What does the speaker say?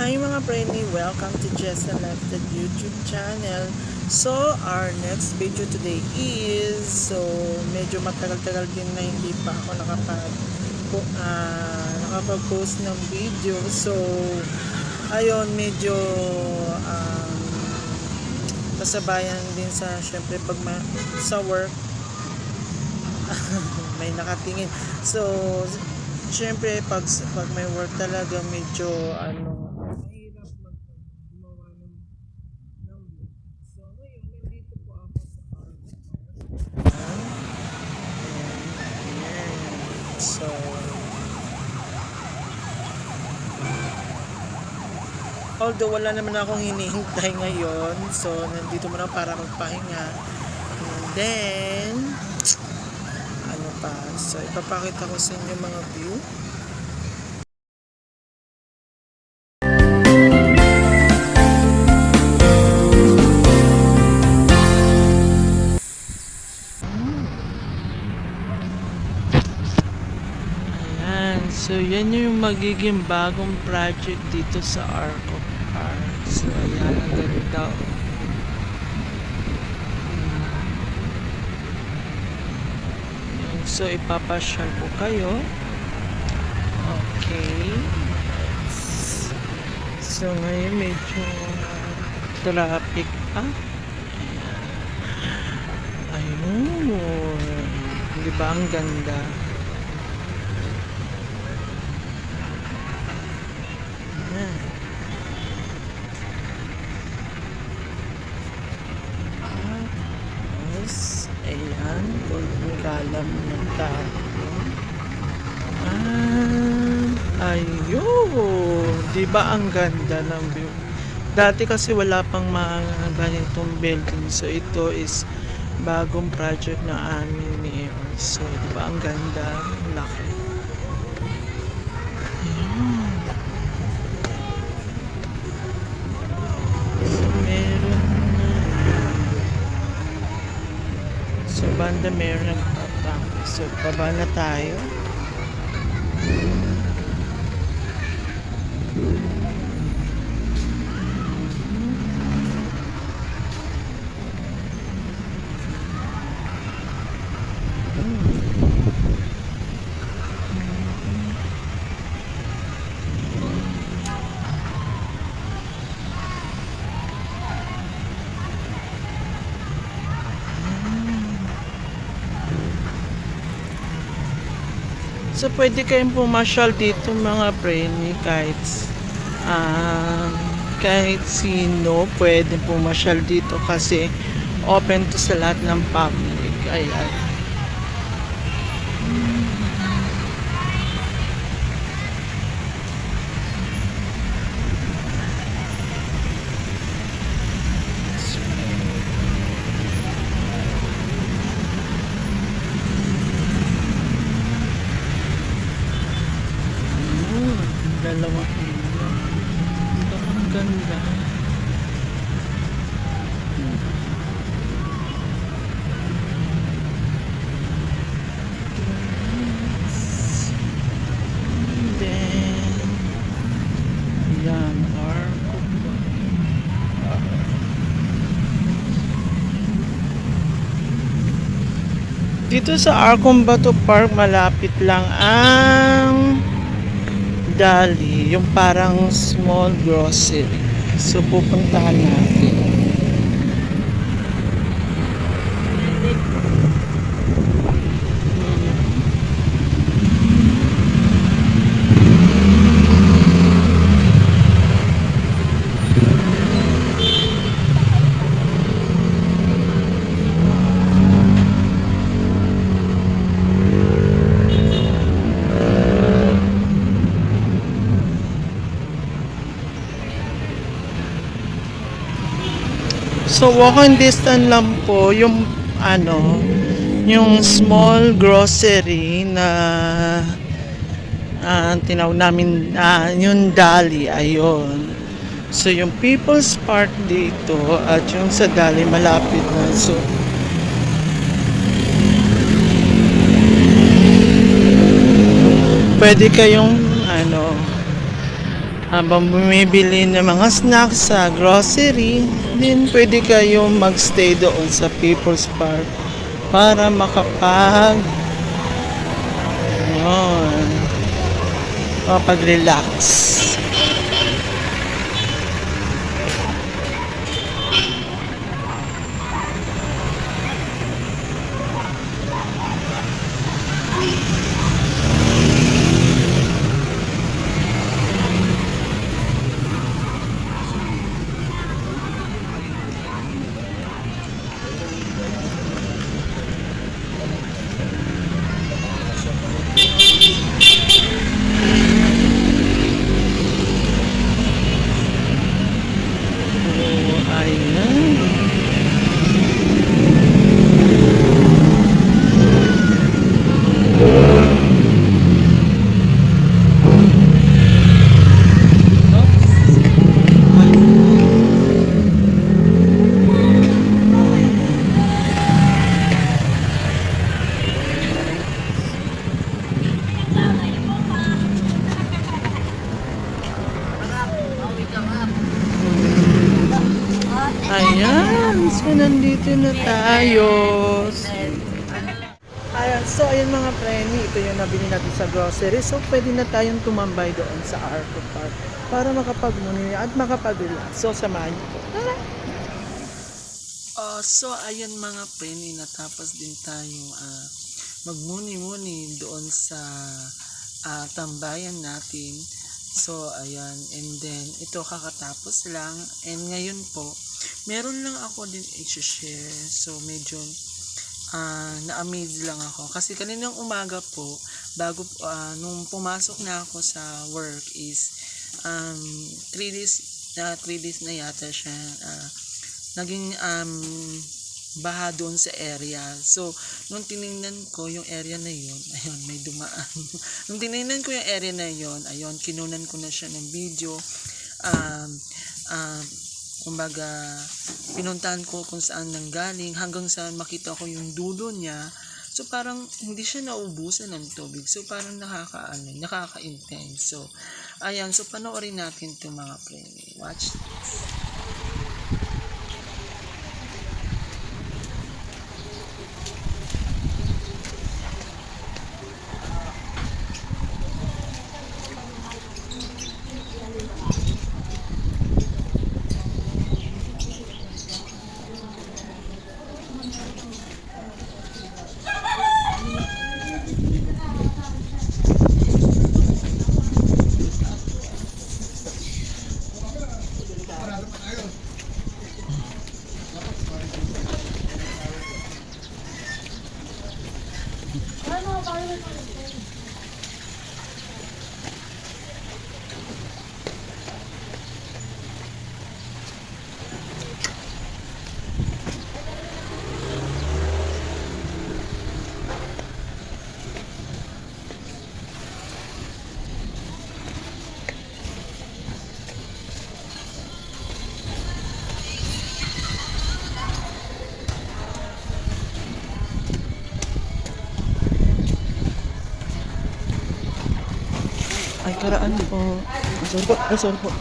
Hi mga preni, welcome to Jessa Lifted YouTube channel. So, our next video today is, medyo matagal-tagal din na hindi pa ako nakapag-post ng video. So, ayun, medyo kasabayan din sa, syempre, sa work, may nakatingin. So, syempre, pag may work talaga, medyo, mahirap gumawa ng vlog. So, ngayon, nandito po ako sa So, although wala naman akong hinihintay ngayon, so nandito muna para magpahinga. And then, so ipapakita ko sa inyo mga view. So, yan yung magiging bagong project dito sa Arco Park. So, ayan, ang ganda. So, ipapasyal ko kayo. Okay. So, ngayon medyo traffic pa. Ayun. Di ba ang ganda? Ayan, kalam ng tao. Ayun, di ba ang ganda ng view? Dati kasi wala pang mga ganitong building. So ito is bagong project na amin ni Eon. So di ba ang ganda, laki. Ayun. So meron na. So banda meron nagtatangke. So baba na tayo. So, pwede kayong pumasyal dito mga preni kahit sino pwede pumasyal dito kasi open to sa lahat ng public. Ayan. Dalawang kilo. Ito ang ganda. And then, yan, Arco. Dito sa Arcong Bato Park, malapit lang ang Dali, yung parang small grocery. So, pupuntahan natin. So, walking distance lang po yung yung small grocery na tinawag namin yung Dali, ayun. So, yung People's Park dito at yung sa Dali malapit na. So, pwede kayong Habang bumibili ng mga snacks sa grocery, din pwede kayo magstay doon sa People's Park para yun, makapag-relax. Oh, ayan. Ayan, so nandito na tayo. Ayan, so ayun mga preni, ito yung nabili natin sa grocery. So pwede na tayong tumambay doon sa Arco Park para makapagmuni at makapag-relax. So samahan niyo po. Tara! So ayun mga preni, natapos din tayo magmuni-muni doon sa tambayan natin. So ayan, and then ito kakatapos lang, and ngayon po meron lang ako din i-share. So medyo na-amaze lang ako kasi kaninang umaga po bago nung pumasok na ako sa work is 3 days na yata siya naging baha doon sa area. So, nung tiningnan ko yung area na yun, ayun, may dumaan. Nung tiningnan ko yung area na yun, ayun, kinunan ko na siya ng video. Kumbaga, pinuntahan ko kung saan nanggaling, hanggang saan makita ko yung dulo niya. So, parang hindi siya naubusan ng tubig. So, parang nakaka-intense. So, ayan, so panoorin natin ito mga premi. Watch this. Ay, karaan po. Sorry po.